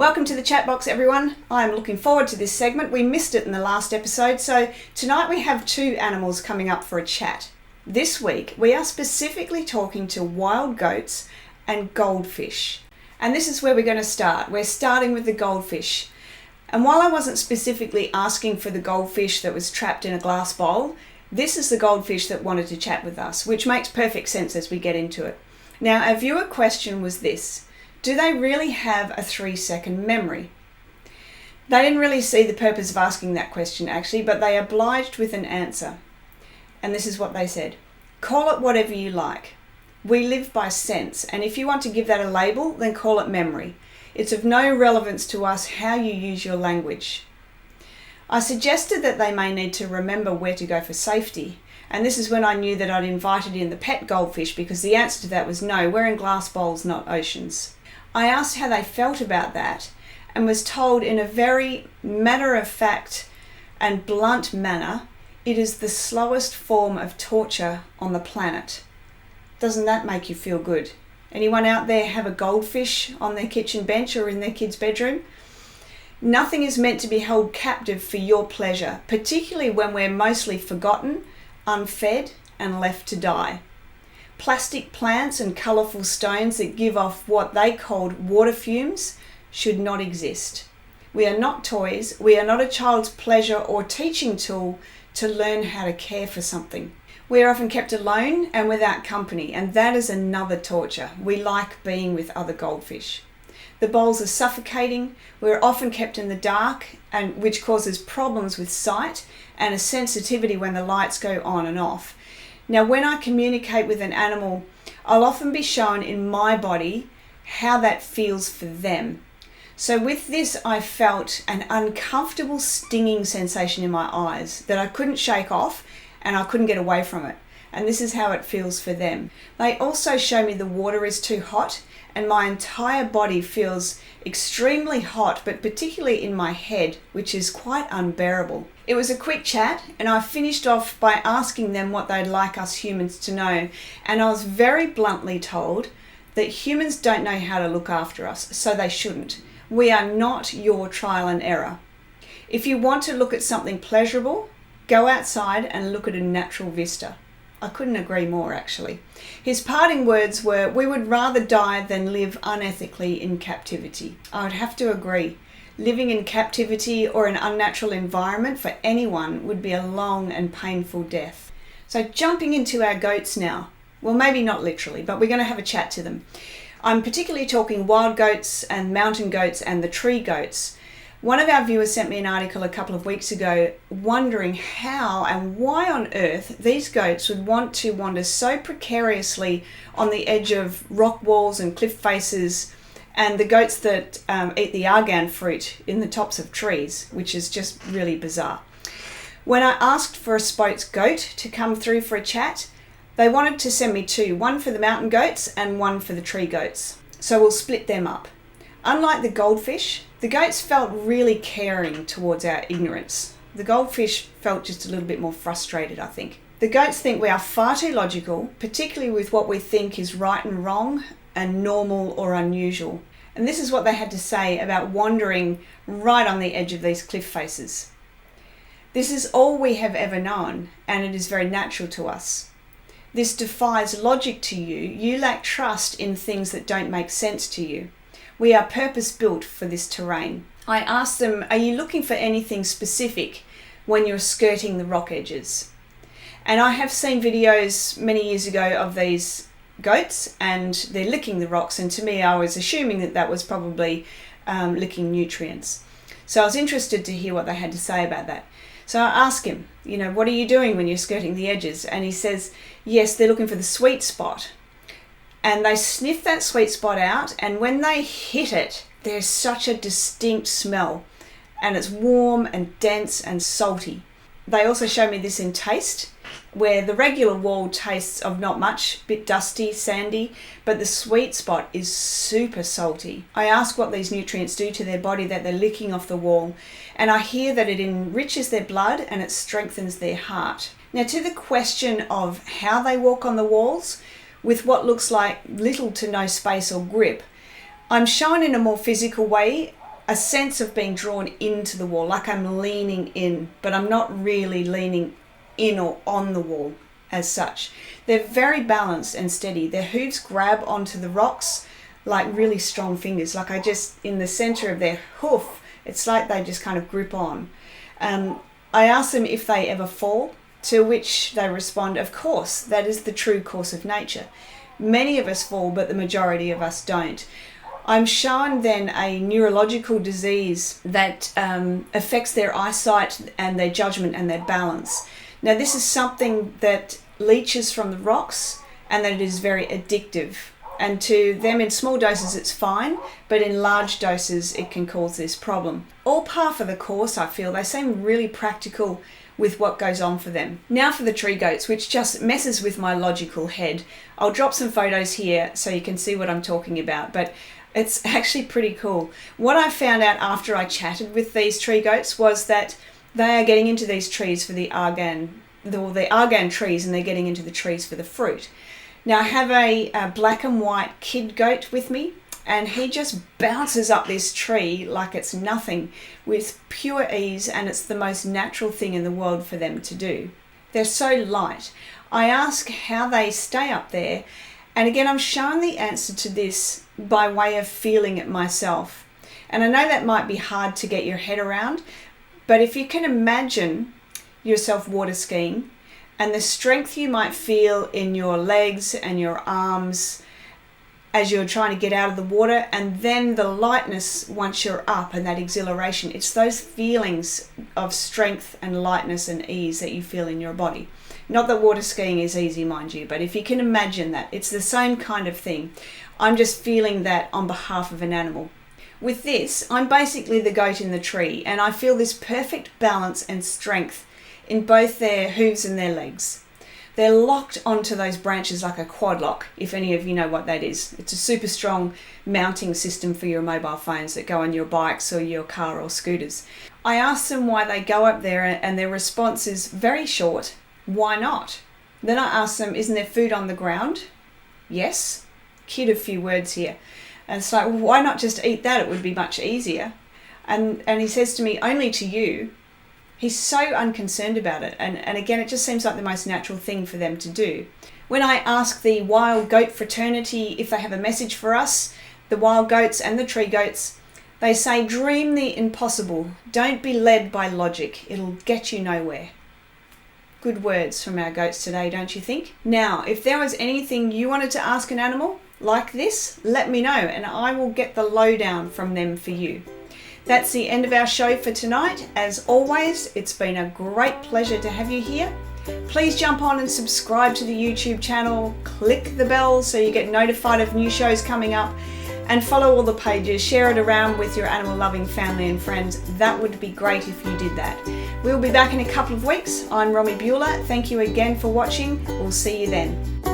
Welcome to the chat box, everyone. I'm looking forward to this segment. We missed it in the last episode, so tonight we have two animals coming up for a chat. This week we are specifically talking to wild goats and goldfish. And this is where we're going to start. We're starting with the goldfish. And while I wasn't specifically asking for the goldfish that was trapped in a glass bowl, this is the goldfish that wanted to chat with us, which makes perfect sense as we get into it. Now, our viewer question was this: do they really have a 3-second memory? They didn't really see the purpose of asking that question actually, but they obliged with an answer. And this is what they said: call it whatever you like. We live by sense, and if you want to give that a label, then call it memory. It's of no relevance to us how you use your language. I suggested that they may need to remember where to go for safety, and this is when I knew that I'd invited in the pet goldfish, because the answer to that was no, we're in glass bowls, not oceans. I asked how they felt about that and was told in a very matter-of-fact and blunt manner, it is the slowest form of torture on the planet. Doesn't that make you feel good? Anyone out there have a goldfish on their kitchen bench or in their kid's bedroom? Nothing is meant to be held captive for your pleasure, particularly when we're mostly forgotten, unfed, and left to die. Plastic plants and colourful stones that give off what they called water fumes should not exist. We are not toys. We are not a child's pleasure or teaching tool to learn how to care for something. We are often kept alone and without company, and that is another torture. We like being with other goldfish. The bowls are suffocating. We're often kept in the dark, and which causes problems with sight and a sensitivity when the lights go on and off. Now, when I communicate with an animal, I'll often be shown in my body how that feels for them. So with this, I felt an uncomfortable stinging sensation in my eyes that I couldn't shake off, and I couldn't get away from it. And this is how it feels for them. They also show me the water is too hot, and my entire body feels extremely hot, but particularly in my head, which is quite unbearable. It was a quick chat, and I finished off by asking them what they'd like us humans to know. And I was very bluntly told that humans don't know how to look after us, so they shouldn't. We are not your trial and error. If you want to look at something pleasurable, go outside and look at a natural vista. I couldn't agree more, actually. His parting words were, we would rather die than live unethically in captivity. I would have to agree. Living in captivity or an unnatural environment for anyone would be a long and painful death. So jumping into our goats now. Well, maybe not literally, but we're going to have a chat to them. I'm particularly talking wild goats and mountain goats and the tree goats. One of our viewers sent me an article a couple of weeks ago wondering how and why on earth these goats would want to wander so precariously on the edge of rock walls and cliff faces, and the goats that eat the argan fruit in the tops of trees, which is just really bizarre. When I asked for a spokes goat to come through for a chat, they wanted to send me two, one for the mountain goats and one for the tree goats. So we'll split them up. Unlike the goldfish, the goats felt really caring towards our ignorance. The goldfish felt just a little bit more frustrated, I think. The goats think we are far too logical, particularly with what we think is right and wrong and normal or unusual. And this is what they had to say about wandering right on the edge of these cliff faces. This is all we have ever known, and it is very natural to us. This defies logic to you. You lack trust in things that don't make sense to you. We are purpose-built for this terrain. I asked them, are you looking for anything specific when you're skirting the rock edges? And I have seen videos many years ago of these goats and they're licking the rocks, and to me I was assuming that that was probably licking nutrients. So I was interested to hear what they had to say about that. So I asked him, what are you doing when you're skirting the edges? And he says, yes, they're looking for the sweet spot. And they sniff that sweet spot out, and when they hit it, there's such a distinct smell, and it's warm and dense and salty. They also show me this in taste, where the regular wall tastes of not much, a bit dusty, sandy, but the sweet spot is super salty. I ask what these nutrients do to their body that they're licking off the wall, and I hear that it enriches their blood and it strengthens their heart. Now, to the question of how they walk on the walls, with what looks like little to no space or grip, I'm shown in a more physical way a sense of being drawn into the wall, like I'm leaning in, but I'm not really leaning in or on the wall as such. They're very balanced and steady. Their hooves grab onto the rocks like really strong fingers. Like in the center of their hoof, it's like they just kind of grip on. I ask them if they ever fall, to which they respond, of course, that is the true course of nature. Many of us fall, but the majority of us don't. I'm shown then a neurological disease that affects their eyesight and their judgment and their balance. Now, this is something that leaches from the rocks and that it is very addictive. And to them, in small doses, it's fine, but in large doses, it can cause this problem. All par for the course, I feel. They seem really practical with what goes on for them. Now for the tree goats, which just messes with my logical head. I'll drop some photos here so you can see what I'm talking about, but it's actually pretty cool. What I found out after I chatted with these tree goats was that they are getting into these trees for the argan trees, and they're getting into the trees for the fruit. Now I have a black and white kid goat with me, and he just bounces up this tree like it's nothing with pure ease, and it's the most natural thing in the world for them to do. They're so light. I ask how they stay up there, and again I'm shown the answer to this by way of feeling it myself. And I know that might be hard to get your head around, but if you can imagine yourself water skiing and the strength you might feel in your legs and your arms as you're trying to get out of the water, and then the lightness once you're up and that exhilaration, it's those feelings of strength and lightness and ease that you feel in your body. Not that water skiing is easy, mind you, but if you can imagine that, it's the same kind of thing. I'm just feeling that on behalf of an animal. With this, I'm basically the goat in the tree, and I feel this perfect balance and strength in both their hooves and their legs. They're locked onto those branches like a quad lock, if any of you know what that is. It's a super strong mounting system for your mobile phones that go on your bikes or your car or scooters. I ask them why they go up there, and their response is very short: why not? Then I ask them, isn't there food on the ground? Yes. Kid a few words here. And it's like, well, why not just eat that? It would be much easier. And he says to me, only to you. He's so unconcerned about it. And again, it just seems like the most natural thing for them to do. When I ask the wild goat fraternity if they have a message for us, the wild goats and the tree goats, they say, dream the impossible. Don't be led by logic. It'll get you nowhere. Good words from our goats today, don't you think? Now, if there was anything you wanted to ask an animal like this, let me know and I will get the lowdown from them for you. That's the end of our show for tonight. As always, it's been a great pleasure to have you here. Please jump on and subscribe to the YouTube channel, click the bell so you get notified of new shows coming up, and follow all the pages, share it around with your animal loving family and friends. That would be great if you did that. We'll be back in a couple of weeks. I'm ROMME BUHLER. Thank you again for watching. We'll see you then.